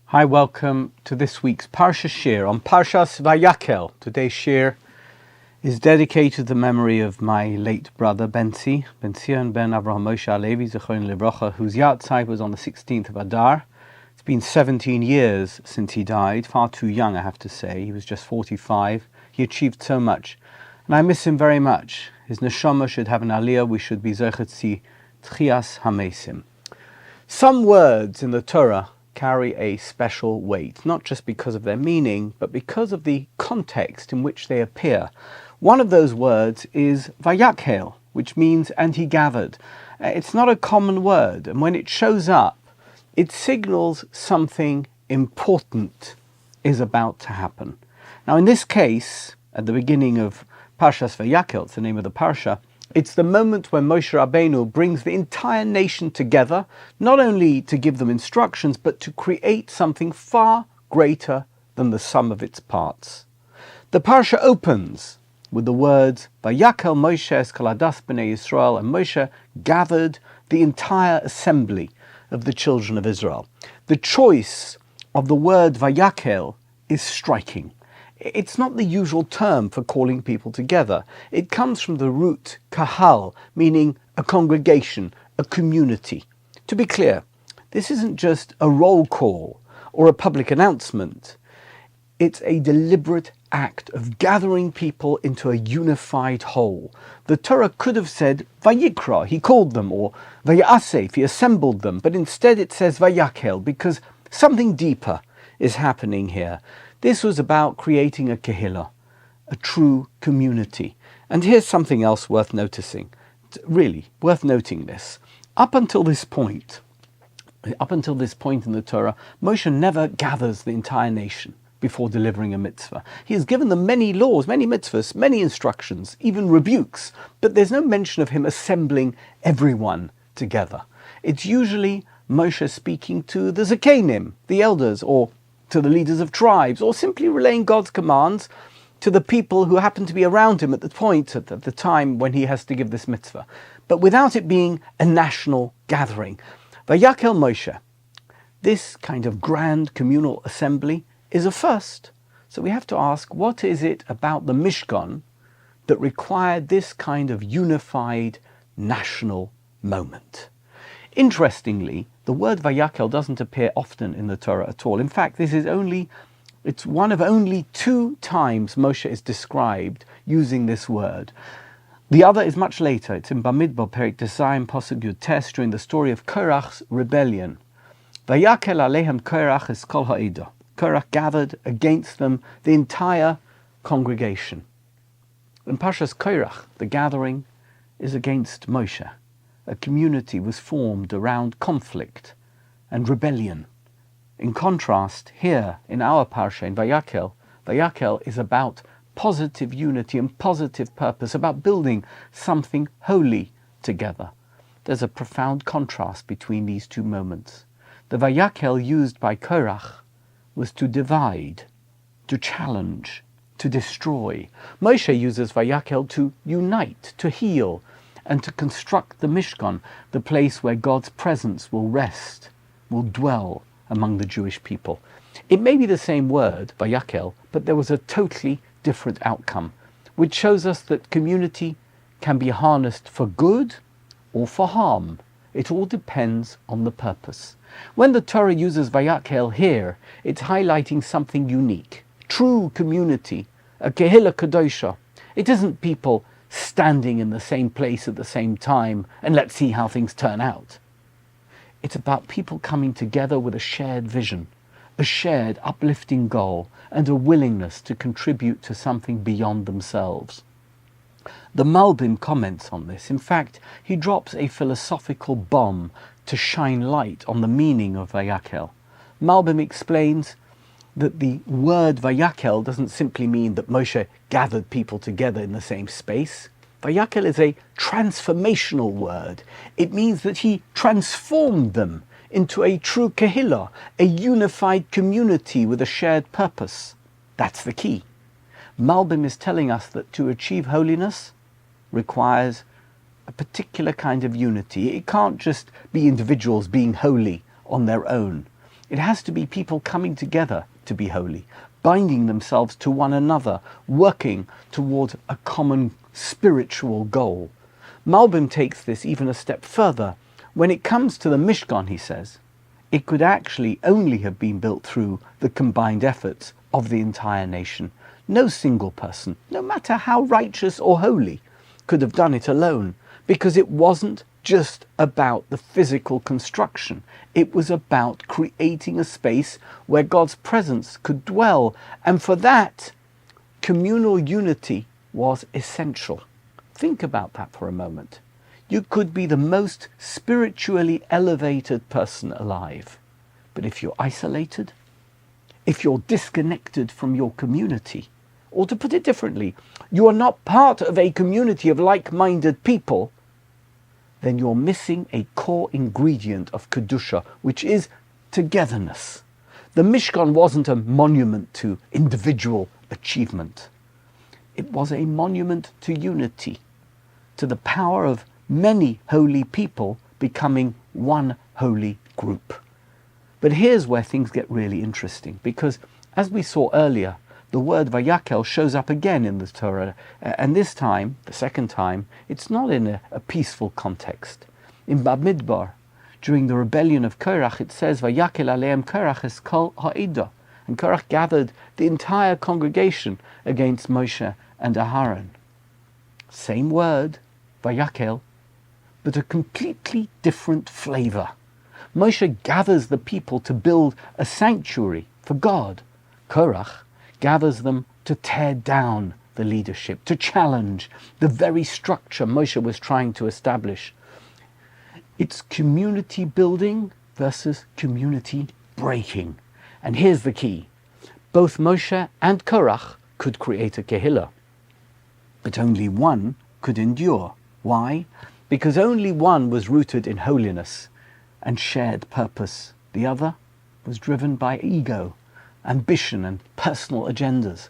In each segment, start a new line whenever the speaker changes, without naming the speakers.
Hi, welcome to this week's Parsha Shir on Parshat Vayakhel. Today's Shir is dedicated to the memory of my late brother Ben Zion ben Avraham Moshe Alevi Zechron Livrocha, whose yahrzeit was on the 16th of Adar. It's been 17 years since he died, far too young, I have to say. He was just 45. He achieved so much, and I miss him very much. His neshama should have an aliyah. We should be zochet zi tchias hamesim. Some words in the Torah carry a special weight, not just because of their meaning, but because of the context in which they appear. One of those words is Vayakhel, which means and he gathered. It's not a common word, and when it shows up, it signals something important is about to happen. Now in this case, at the beginning of Parshat Vayakhel, it's the name of the Parsha, it's the moment when Moshe Rabbeinu brings the entire nation together, not only to give them instructions, but to create something far greater than the sum of its parts. The Parsha opens with the words, Vayakhel Moshe es kol hadas b'nei Yisrael, and Moshe gathered the entire assembly of the children of Israel. The choice of the word Vayakhel is striking. It's not the usual term for calling people together. It comes from the root kahal, meaning a congregation, a community. To be clear, this isn't just a roll call or a public announcement. It's a deliberate act of gathering people into a unified whole. The Torah could have said Vayikra, he called them, or Vayasef, he assembled them, but instead it says Vayakhel, because something deeper is happening here. This was about creating a kehillah, a true community. And here's something else worth noticing, really worth noting this. Up until this point in the Torah, Moshe never gathers the entire nation before delivering a mitzvah. He has given them many laws, many mitzvahs, many instructions, even rebukes, but there's no mention of him assembling everyone together. It's usually Moshe speaking to the zakenim, the elders, or to the leaders of tribes, or simply relaying God's commands to the people who happen to be around him at the time when he has to give this mitzvah, but without it being a national gathering. Vayakhel Moshe, this kind of grand communal assembly, is a first. So we have to ask, what is it about the Mishkan that required this kind of unified national moment? Interestingly, the word Vayakhel doesn't appear often in the Torah at all. In fact, it's one of only 2 times Moshe is described using this word. The other is much later. It's in Bamidbar, Perek Desaim, Pasuk Yud Tes, during the story of Korach's rebellion. Vayakhel alehem Korach es kol ha'edah. Korach gathered against them the entire congregation. In Parshas Korach, the gathering is against Moshe. A community was formed around conflict and rebellion. In contrast, here in our Parsha, in Vayakhel, Vayakhel is about positive unity and positive purpose, about building something holy together. There's a profound contrast between these 2 moments. The Vayakhel used by Korach was to divide, to challenge, to destroy. Moshe uses Vayakhel to unite, to heal, and to construct the Mishkan, the place where God's presence will rest, will dwell among the Jewish people. It may be the same word, Vayakhel, but there was a totally different outcome, which shows us that community can be harnessed for good or for harm. It all depends on the purpose. When the Torah uses Vayakhel here, it's highlighting something unique, true community, a kehillah kadosha. It isn't people standing in the same place at the same time and let's see how things turn out. It's about people coming together with a shared vision, a shared uplifting goal, and a willingness to contribute to something beyond themselves. The Malbim comments on this. In fact, he drops a philosophical bomb to shine light on the meaning of Vayakhel. Malbim explains that the word Vayakhel doesn't simply mean that Moshe gathered people together in the same space. Vayakhel is a transformational word. It means that he transformed them into a true kehillah, a unified community with a shared purpose. That's the key. Malbim is telling us that to achieve holiness requires a particular kind of unity. It can't just be individuals being holy on their own. It has to be people coming together to be holy, binding themselves to one another, working toward a common spiritual goal. Malbim takes this even a step further. When it comes to the Mishkan, he says, it could actually only have been built through the combined efforts of the entire nation. No single person, no matter how righteous or holy, could have done it alone, because it wasn't just about the physical construction. It was about creating a space where God's presence could dwell, and for that, communal unity was essential. Think about that for a moment. You could be the most spiritually elevated person alive, but if you're isolated, if you're disconnected from your community, or to put it differently, you are not part of a community of like-minded people, then you're missing a core ingredient of Kedusha, which is togetherness. The Mishkan wasn't a monument to individual achievement. It was a monument to unity, to the power of many holy people becoming one holy group. But here's where things get really interesting, because as we saw earlier, the word Vayakhel shows up again in the Torah, and this time, the second time, it's not in a peaceful context. In Bamidbar, during the rebellion of Korach, it says, Vayakhel aleim Korach es kol ha'ida, and Korach gathered the entire congregation against Moshe and Aharon. Same word, Vayakhel, but a completely different flavor. Moshe gathers the people to build a sanctuary for God. Korach gathers them to tear down the leadership, to challenge the very structure Moshe was trying to establish. It's community building versus community breaking. And here's the key. Both Moshe and Korach could create a kehillah, but only one could endure. Why? Because only one was rooted in holiness and shared purpose. The other was driven by ego, ambition and personal agendas.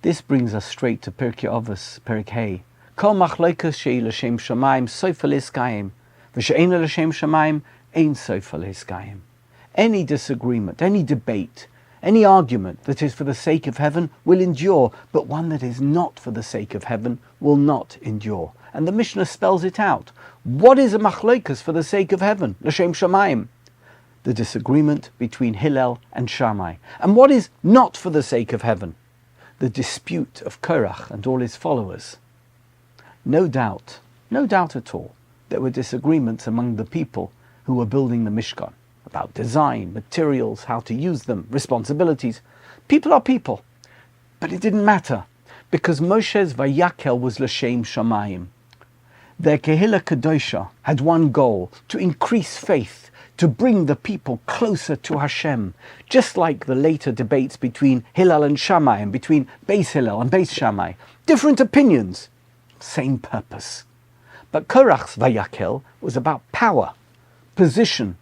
This brings us straight to Pirkei Avos, Perek Hey. Kol machlokas she'i l'shem shamayim sofa l'hiskayim, v'she'ena l'shem shamayim ein sofa l'hiskayim. Any disagreement, any debate, any argument that is for the sake of heaven will endure, but one that is not for the sake of heaven will not endure. And the Mishnah spells it out. What is a machlokas for the sake of heaven? L'shem shamayim. The disagreement between Hillel and Shammai. And what is not for the sake of heaven? The dispute of Korach and all his followers. No doubt at all, there were disagreements among the people who were building the Mishkan about design, materials, how to use them, responsibilities. People are people. But it didn't matter, because Moshe's Vayakhel was l'shem shamayim. Their Kehillah Kadosha had one goal, to increase faith, to bring the people closer to Hashem, just like the later debates between Hillel and Shammai and between Beis Hillel and Beis Shammai. Different opinions, same purpose. But Korach's Vayakhel was about power, position,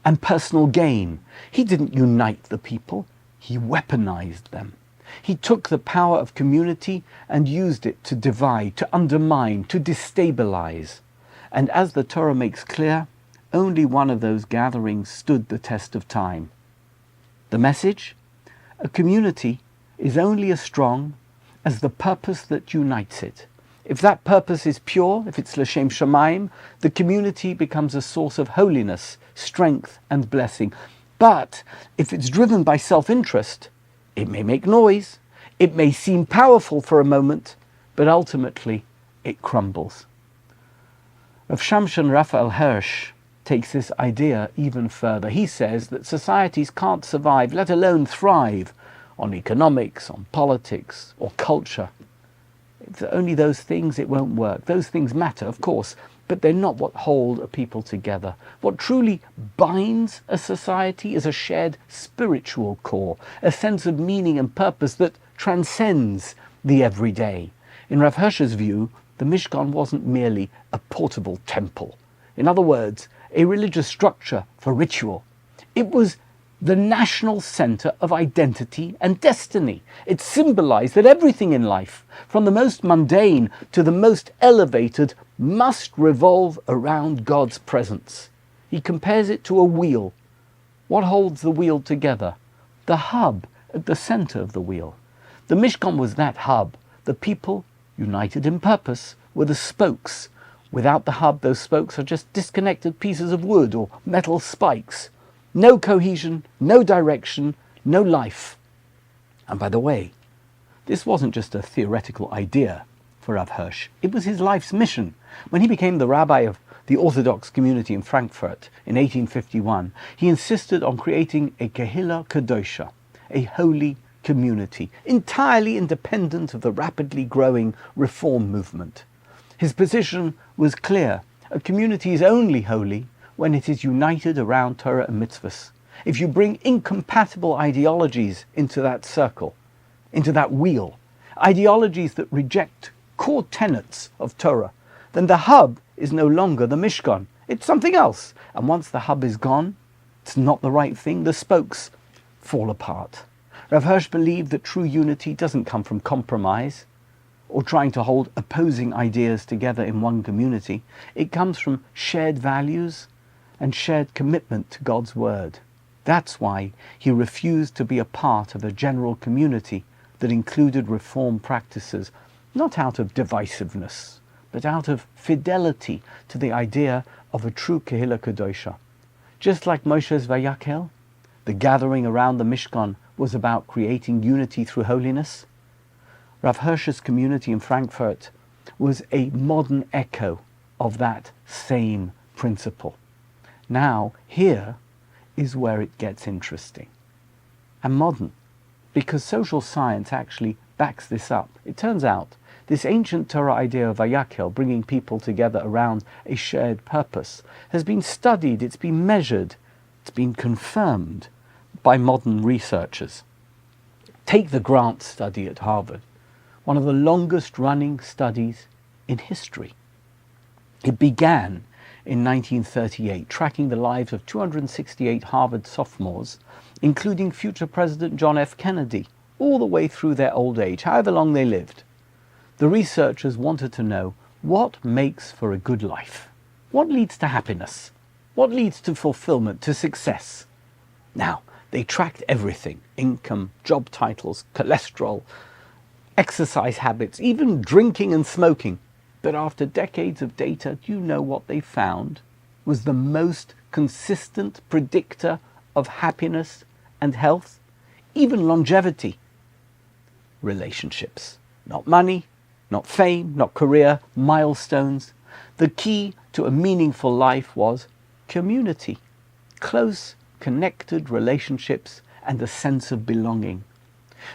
and personal gain. He didn't unite the people, he weaponized them. He took the power of community and used it to divide, to undermine, to destabilize. And as the Torah makes clear, only one of those gatherings stood the test of time. The message? A community is only as strong as the purpose that unites it. If that purpose is pure, if it's l'shem shamayim, the community becomes a source of holiness, strength and blessing. But if it's driven by self-interest, it may make noise, it may seem powerful for a moment, but ultimately it crumbles. Rav Shamshon Raphael Hirsch takes this idea even further. He says that societies can't survive, let alone thrive, on economics, on politics, or culture. If only those things, it won't work. Those things matter, of course, but they're not what hold a people together. What truly binds a society is a shared spiritual core, a sense of meaning and purpose that transcends the everyday. In Rav Hirsch's view, the Mishkan wasn't merely a portable temple. In other words, a religious structure for ritual. It was the national center of identity and destiny. It symbolized that everything in life, from the most mundane to the most elevated, must revolve around God's presence. He compares it to a wheel. What holds the wheel together? The hub at the center of the wheel. The Mishkan was that hub. The people, united in purpose, were the spokes. Without the hub, those spokes are just disconnected pieces of wood or metal spikes. No cohesion, no direction, no life. And by the way, this wasn't just a theoretical idea for Rav Hirsch. It was his life's mission. When he became the rabbi of the Orthodox community in Frankfurt in 1851, he insisted on creating a Kehillah Kadosha, a holy community, entirely independent of the rapidly growing reform movement. His position was clear. A community is only holy when it is united around Torah and mitzvahs. If you bring incompatible ideologies into that circle, into that wheel, ideologies that reject core tenets of Torah, then the hub is no longer the Mishkan. It's something else. And once the hub is gone, it's not the right thing, the spokes fall apart. Rav Hirsch believed that true unity doesn't come from compromise or trying to hold opposing ideas together in one community. It comes from shared values and shared commitment to God's word. That's why he refused to be a part of a general community that included reform practices, not out of divisiveness, but out of fidelity to the idea of a true Kehillah Kadosha. Just like Moshe's Vayakhel, the gathering around the Mishkan was about creating unity through holiness. Rav Hirsch's community in Frankfurt was a modern echo of that same principle. Now, here is where it gets interesting and modern, because social science actually backs this up. It turns out this ancient Torah idea of Vayakhel, bringing people together around a shared purpose, has been studied, it's been measured, it's been confirmed by modern researchers. Take the Grant study at Harvard, one of the longest running studies in history. It began in 1938, tracking the lives of 268 Harvard sophomores, including future President John F. Kennedy, all the way through their old age, however long they lived. The researchers wanted to know what makes for a good life. What leads to happiness? What leads to fulfillment, to success? Now, they tracked everything: income, job titles, cholesterol, exercise habits, even drinking and smoking. But after decades of data, do you know what they found was the most consistent predictor of happiness and health, even longevity? Relationships. Not money, not fame, not career, milestones. The key to a meaningful life was community, close, connected relationships and a sense of belonging.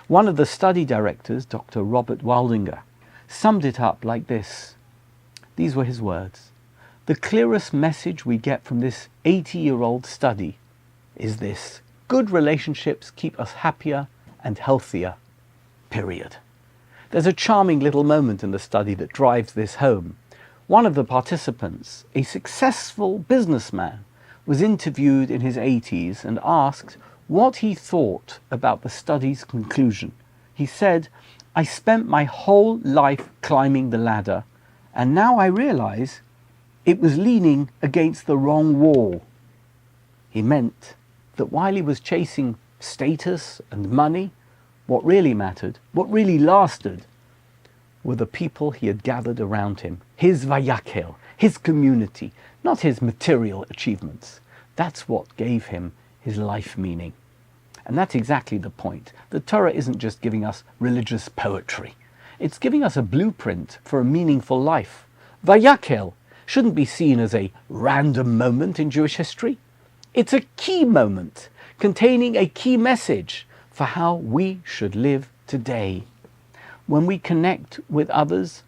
One of the study directors, Dr. Robert Waldinger, summed it up like this. These were his words. The clearest message we get from this 80-year-old study is this: good relationships keep us happier and healthier, period. There's a charming little moment in the study that drives this home. One of the participants, a successful businessman, was interviewed in his 80s and asked what he thought about the study's conclusion. He said, "I spent my whole life climbing the ladder, and now I realize it was leaning against the wrong wall." He meant that while he was chasing status and money, what really mattered, what really lasted, were the people he had gathered around him, his Vayakhel, his community, not his material achievements. That's what gave him his life meaning. And that's exactly the point. The Torah isn't just giving us religious poetry. It's giving us a blueprint for a meaningful life. Vayakhel shouldn't be seen as a random moment in Jewish history. It's a key moment containing a key message for how we should live today. When we connect with others,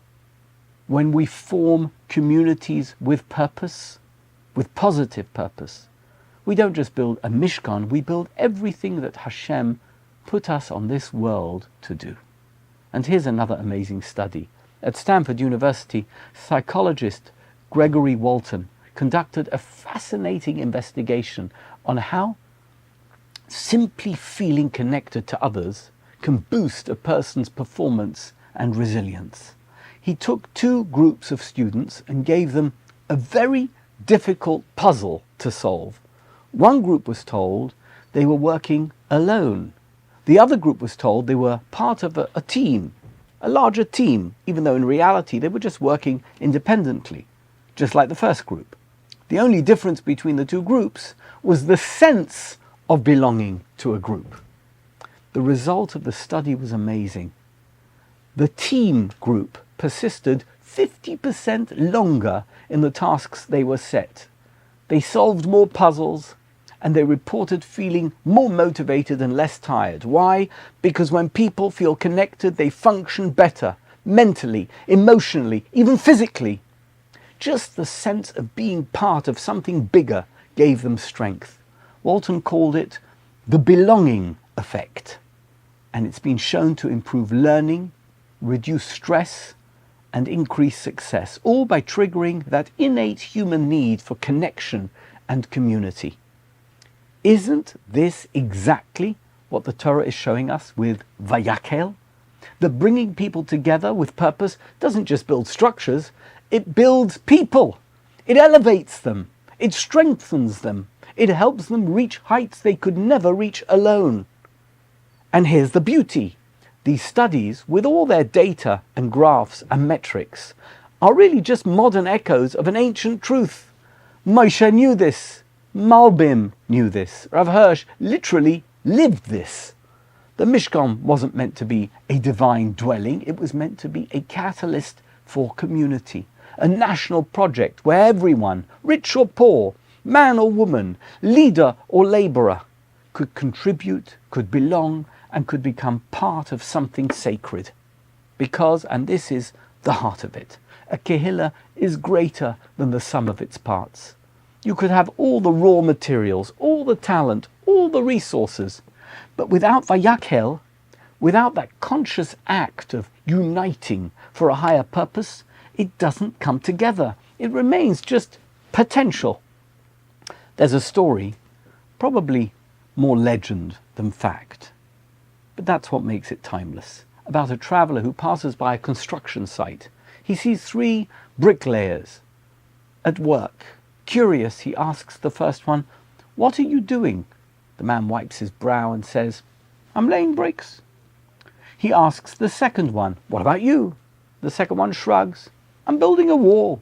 when we form communities with purpose, with positive purpose, we don't just build a Mishkan, we build everything that Hashem put us on this world to do. And here's another amazing study. At Stanford University, psychologist Gregory Walton conducted a fascinating investigation on how Simply feeling connected to others can boost a person's performance and resilience. He took two groups of students and gave them a very difficult puzzle to solve. One group was told they were working alone. The other group was told they were part of a team, a larger team, even though in reality they were just working independently, just like the first group. The only difference between the two groups was the sense of belonging to a group. The result of the study was amazing. The team group persisted 50% longer in the tasks they were set. They solved more puzzles and they reported feeling more motivated and less tired. Why? Because when people feel connected, they function better, mentally, emotionally, even physically. Just the sense of being part of something bigger gave them strength. Walton called it the belonging effect, and it's been shown to improve learning, reduce stress, and increase success, all by triggering that innate human need for connection and community. Isn't this exactly what the Torah is showing us with Vayakhel? That bringing people together with purpose doesn't just build structures, it builds people. It elevates them. It strengthens them. It helps them reach heights they could never reach alone. And here's the beauty. These studies, with all their data and graphs and metrics, are really just modern echoes of an ancient truth. Moshe knew this. Malbim knew this. Rav Hirsch literally lived this. The Mishkan wasn't meant to be a divine dwelling. It was meant to be a catalyst for community, a national project where everyone, rich or poor, man or woman, leader or laborer, could contribute, could belong, and could become part of something sacred. Because, and this is the heart of it, a kehillah is greater than the sum of its parts. You could have all the raw materials, all the talent, all the resources, but without Vayakhel, without that conscious act of uniting for a higher purpose, it doesn't come together. It remains just potential. There's a story, probably more legend than fact, but that's what makes it timeless, about a traveller who passes by a construction site. He sees 3 bricklayers at work. Curious, he asks the first one, "What are you doing?" The man wipes his brow and says, "I'm laying bricks." He asks the second one, "What about you?" The second one shrugs. "I'm building a wall,"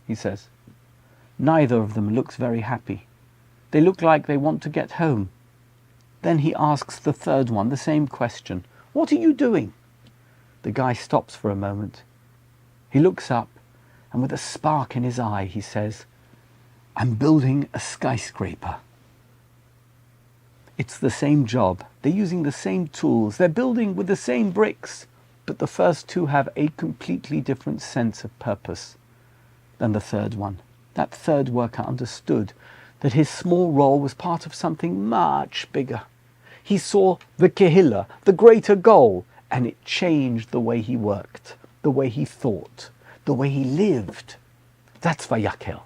he says. Neither of them looks very happy. They look like they want to get home. Then he asks the third one the same question, "What are you doing?" The guy stops for a moment. He looks up, and with a spark in his eye, he says, "I'm building a skyscraper." It's the same job. They're using the same tools. They're building with the same bricks. But the first two have a completely different sense of purpose than the third one. That third worker understood that his small role was part of something much bigger. He saw the kehillah, the greater goal, and it changed the way he worked, the way he thought, the way he lived. That's Vayakhel.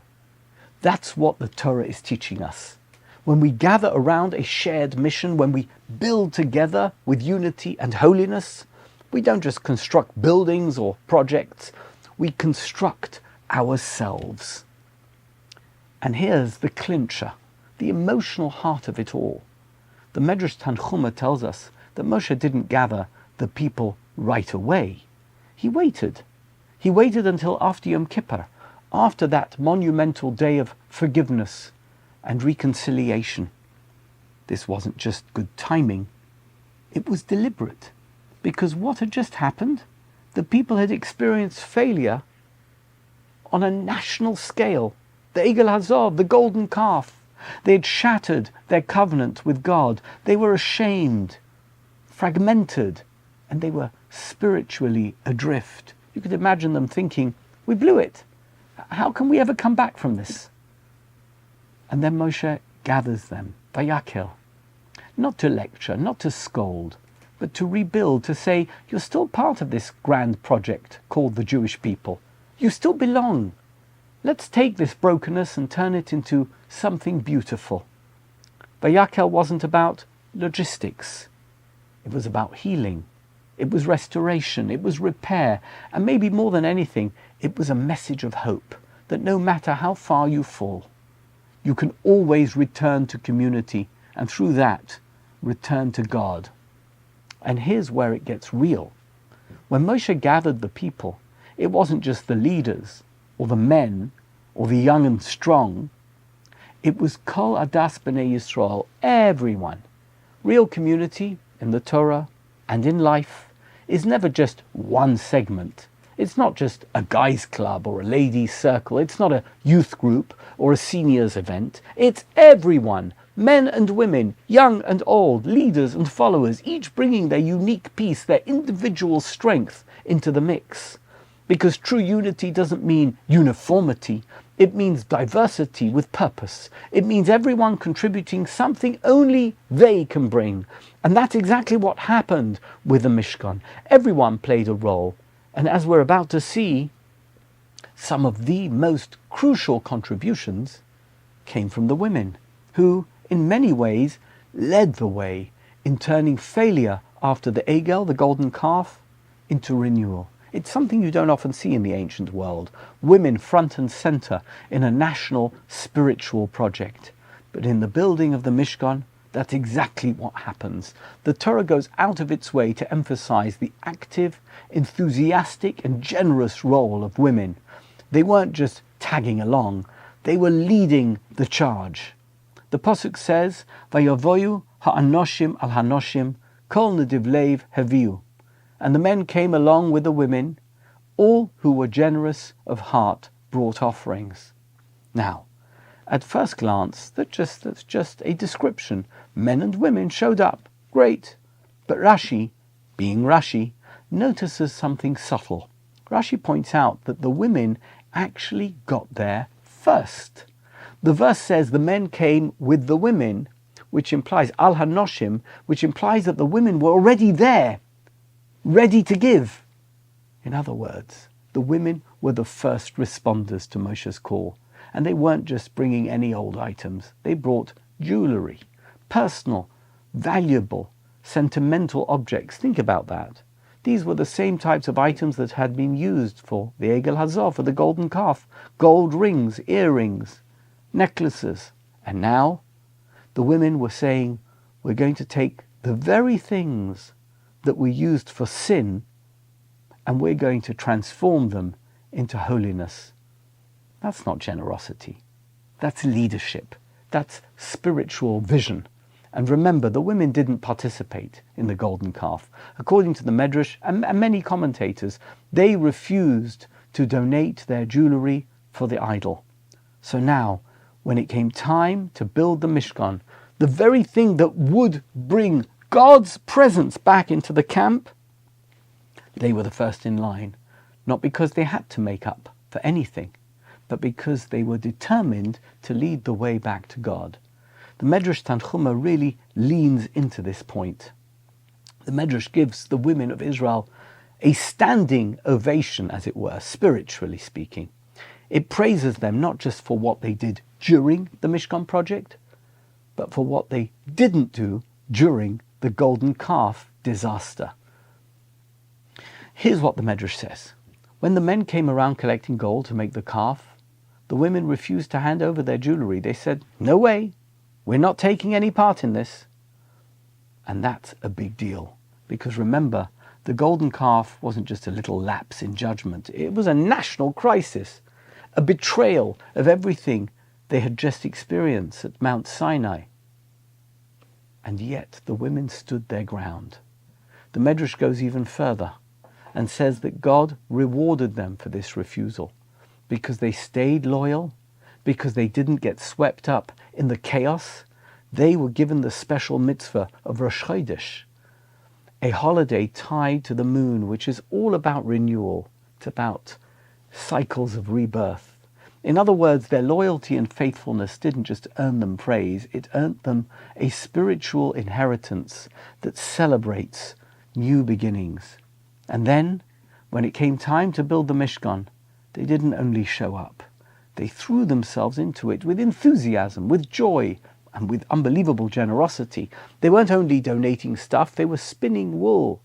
That's what the Torah is teaching us. When we gather around a shared mission, when we build together with unity and holiness, we don't just construct buildings or projects, we construct ourselves. And here's the clincher, the emotional heart of it all. The Medrash Tanchuma tells us that Moshe didn't gather the people right away. He waited. He waited until after Yom Kippur, after that monumental day of forgiveness and reconciliation. This wasn't just good timing, it was deliberate. Because what had just happened? The people had experienced failure on a national scale. The Egel Hazov, the golden calf. They had shattered their covenant with God. They were ashamed, fragmented, and they were spiritually adrift. You could imagine them thinking, "We blew it. How can we ever come back from this?" And then Moshe gathers them, Vayakhel, not to lecture, not to scold, but to rebuild, to say, you're still part of this grand project called the Jewish people. You still belong. Let's take this brokenness and turn it into something beautiful. Vayakhel wasn't about logistics. It was about healing. It was restoration. It was repair. And maybe more than anything, it was a message of hope that no matter how far you fall, you can always return to community and through that, return to God. And here's where it gets real. When Moshe gathered the people, it wasn't just the leaders or the men or the young and strong. It was Kol Adas B'nai Yisrael, everyone. Real community in the Torah and in life is never just one segment. It's not just a guys' club or a ladies' circle. It's not a youth group or a seniors event. It's everyone, men and women, young and old, leaders and followers, each bringing their unique piece, their individual strength into the mix. Because true unity doesn't mean uniformity. It means diversity with purpose. It means everyone contributing something only they can bring. And that's exactly what happened with the Mishkan. Everyone played a role. And as we're about to see, some of the most crucial contributions came from the women, who, in many ways, led the way in turning failure after the Egel, the golden calf, into renewal. It's something you don't often see in the ancient world. Women front and center in a national spiritual project. But in the building of the Mishkan, that's exactly what happens. The Torah goes out of its way to emphasize the active, enthusiastic and generous role of women. They weren't just tagging along, they were leading the charge. The Pasuk says, Vayavoyu ha'anoshim al hanoshim, kol nediv lev heviu. And the men came along with the women. All who were generous of heart brought offerings. Now, at first glance, that's just a description. Men and women showed up. Great. But Rashi, being Rashi, notices something subtle. Rashi points out that the women actually got there first. The verse says the men came with the women, which implies al hanoshim, which implies that the women were already there, ready to give. In other words, the women were the first responders to Moshe's call. And they weren't just bringing any old items. They brought jewelry, personal, valuable, sentimental objects. Think about that. These were the same types of items that had been used for the Egel Hazor, for the golden calf. Gold rings, earrings, necklaces. And now, the women were saying, we're going to take the very things that were used for sin, and we're going to transform them into holiness. That's not generosity. That's leadership. That's spiritual vision. And remember, the women didn't participate in the golden calf. According to the Medrash and many commentators, they refused to donate their jewelry for the idol. So now, when it came time to build the Mishkan, the very thing that would bring God's presence back into the camp, they were the first in line. Not because they had to make up for anything, but because they were determined to lead the way back to God. The Medrash Tanchuma really leans into this point. The Medrash gives the women of Israel a standing ovation, as it were, spiritually speaking. It praises them not just for what they did during the Mishkan project, but for what they didn't do during the golden calf disaster. Here's what the Medrash says. When the men came around collecting gold to make the calf, the women refused to hand over their jewelry. They said, no way, we're not taking any part in this. And that's a big deal. Because remember, the golden calf wasn't just a little lapse in judgment. It was a national crisis, a betrayal of everything they had just experienced at Mount Sinai. And yet the women stood their ground. The Medrash goes even further and says that God rewarded them for this refusal because they stayed loyal, because they didn't get swept up in the chaos. They were given the special mitzvah of Rosh Chodesh, a holiday tied to the moon, which is all about renewal. It's about cycles of rebirth. In other words, their loyalty and faithfulness didn't just earn them praise, it earned them a spiritual inheritance that celebrates new beginnings. And then, when it came time to build the Mishkan, they didn't only show up, they threw themselves into it with enthusiasm, with joy, and with unbelievable generosity. They weren't only donating stuff, they were spinning wool,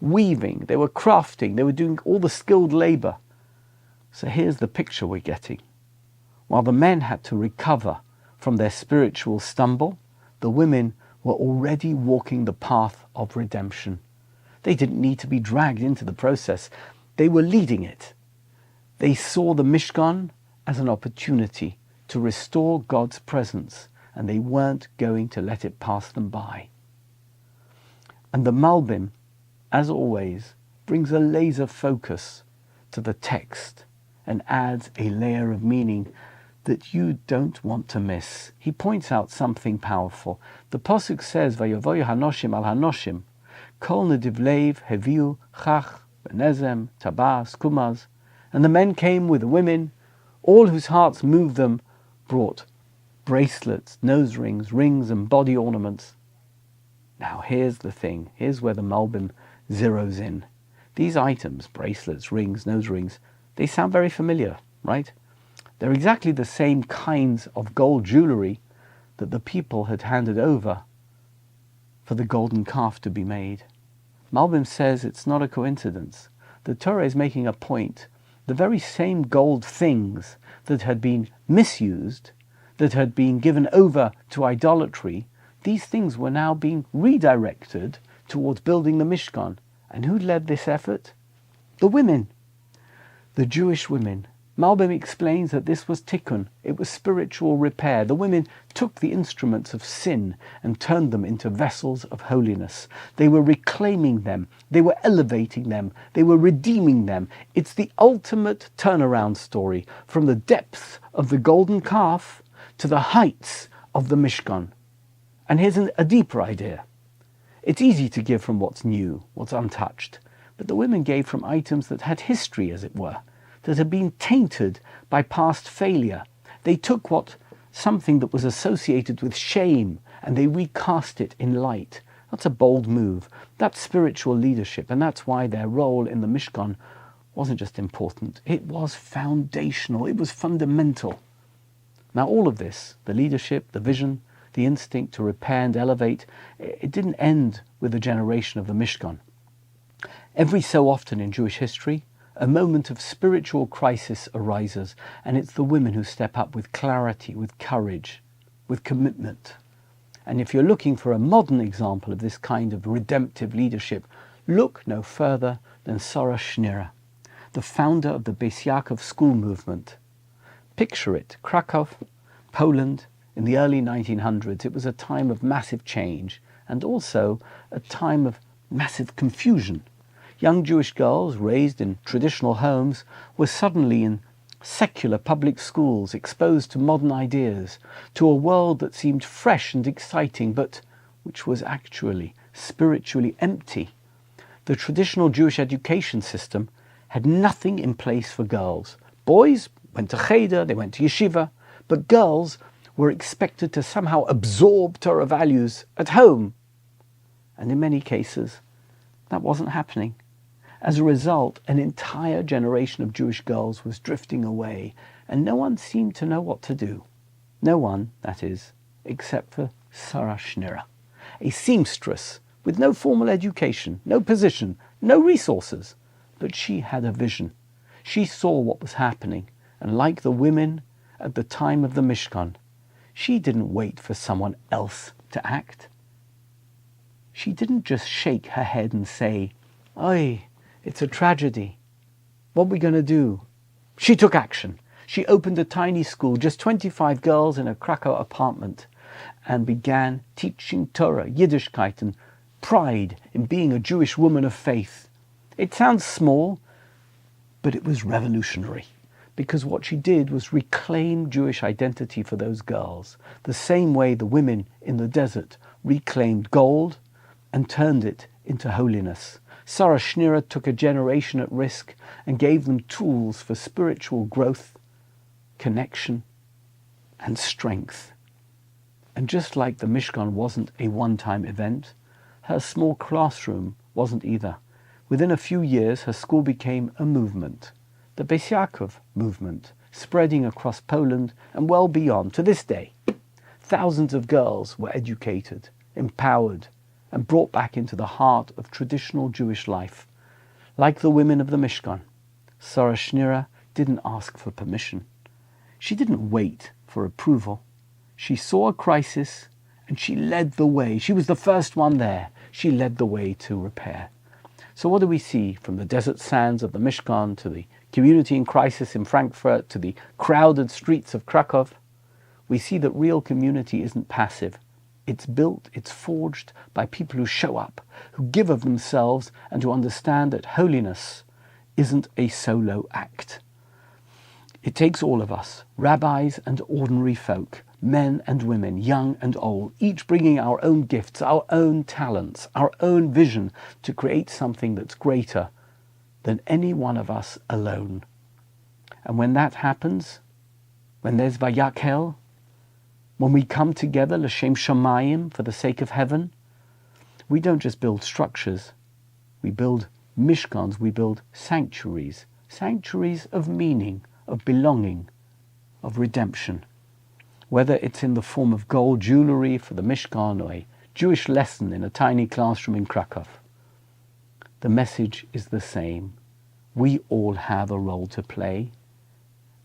weaving, they were crafting, they were doing all the skilled labor. So here's the picture we're getting. While the men had to recover from their spiritual stumble, the women were already walking the path of redemption. They didn't need to be dragged into the process. They were leading it. They saw the Mishkan as an opportunity to restore God's presence, and they weren't going to let it pass them by. And the Malbim, as always, brings a laser focus to the text and adds a layer of meaning that you don't want to miss. He points out something powerful. The Pasuk says, Vayavoyu hanoshim al hanoshim, kol nedivlev heviu chach, benezem, tabas, kumaz. And the men came with the women, all whose hearts moved them, brought bracelets, nose rings, rings and body ornaments. Now here's the thing, here's where the Malbim zeroes in. These items, bracelets, rings, nose rings, they sound very familiar, right? They're exactly the same kinds of gold jewelry that the people had handed over for the golden calf to be made. Malbim says it's not a coincidence. The Torah is making a point. The very same gold things that had been misused, that had been given over to idolatry, these things were now being redirected towards building the Mishkan. And who led this effort? The women, the Jewish women. Malbim explains that this was tikkun, it was spiritual repair. The women took the instruments of sin and turned them into vessels of holiness. They were reclaiming them, they were elevating them, they were redeeming them. It's the ultimate turnaround story, from the depths of the golden calf to the heights of the Mishkan. And here's a deeper idea. It's easy to give from what's new, what's untouched, but the women gave from items that had history, as it were, that had been tainted by past failure. They took something that was associated with shame and they recast it in light. That's a bold move. That's spiritual leadership, and that's why their role in the Mishkan wasn't just important, it was foundational, it was fundamental. Now all of this, the leadership, the vision, the instinct to repair and elevate, it didn't end with the generation of the Mishkan. Every so often in Jewish history, a moment of spiritual crisis arises, and it's the women who step up with clarity, with courage, with commitment. And if you're looking for a modern example of this kind of redemptive leadership, look no further than Sarah Schenirer, the founder of the Beis Yaakov school movement. Picture it, Krakow, Poland, in the early 1900s. It was a time of massive change and also a time of massive confusion. Young Jewish girls raised in traditional homes were suddenly in secular public schools, exposed to modern ideas, to a world that seemed fresh and exciting, but which was actually spiritually empty. The traditional Jewish education system had nothing in place for girls. Boys went to cheder, they went to yeshiva, but girls were expected to somehow absorb Torah values at home. And in many cases, that wasn't happening. As a result, an entire generation of Jewish girls was drifting away, and no one seemed to know what to do. No one, that is, except for Sarah Schenirer, a seamstress with no formal education, no position, no resources. But she had a vision. She saw what was happening, and like the women at the time of the Mishkan, she didn't wait for someone else to act. She didn't just shake her head and say, "Oi, it's a tragedy. What are we going to do?" She took action. She opened a tiny school, just 25 girls in a Krakow apartment, and began teaching Torah, Yiddishkeit, and pride in being a Jewish woman of faith. It sounds small, but it was revolutionary, because what she did was reclaim Jewish identity for those girls, the same way the women in the desert reclaimed gold and turned it into holiness. Sarah Schenirer took a generation at risk and gave them tools for spiritual growth, connection, and strength. And just like the Mishkan wasn't a one-time event, her small classroom wasn't either. Within a few years, her school became a movement, the Beis Yaakov movement, spreading across Poland and well beyond to this day. Thousands of girls were educated, empowered, and brought back into the heart of traditional Jewish life. Like the women of the Mishkan, Sarah Schenirer didn't ask for permission. She didn't wait for approval. She saw a crisis and she led the way. She was the first one there. She led the way to repair. So what do we see from the desert sands of the Mishkan to the community in crisis in Frankfurt to the crowded streets of Krakow? We see that real community isn't passive. It's built, it's forged by people who show up, who give of themselves, and who understand that holiness isn't a solo act. It takes all of us, rabbis and ordinary folk, men and women, young and old, each bringing our own gifts, our own talents, our own vision to create something that's greater than any one of us alone. And when that happens, when there's Vayakhel, when we come together, l'shem shamayim, for the sake of heaven, we don't just build structures, we build mishkans, we build sanctuaries, sanctuaries of meaning, of belonging, of redemption. Whether it's in the form of gold jewellery for the Mishkan or a Jewish lesson in a tiny classroom in Krakow, the message is the same. We all have a role to play,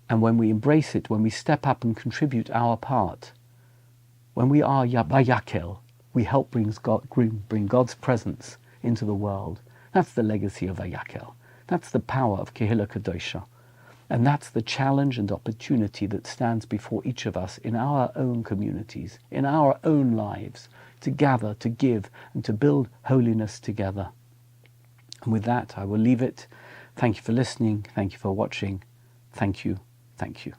and when we embrace it, when we step up and contribute our part, when we are Vayakhel, we help bring God's presence into the world. That's the legacy of Vayakhel. That's the power of Kehillah Kadosha. And that's the challenge and opportunity that stands before each of us in our own communities, in our own lives, to gather, to give, and to build holiness together. And with that, I will leave it. Thank you for listening. Thank you for watching. Thank you. Thank you.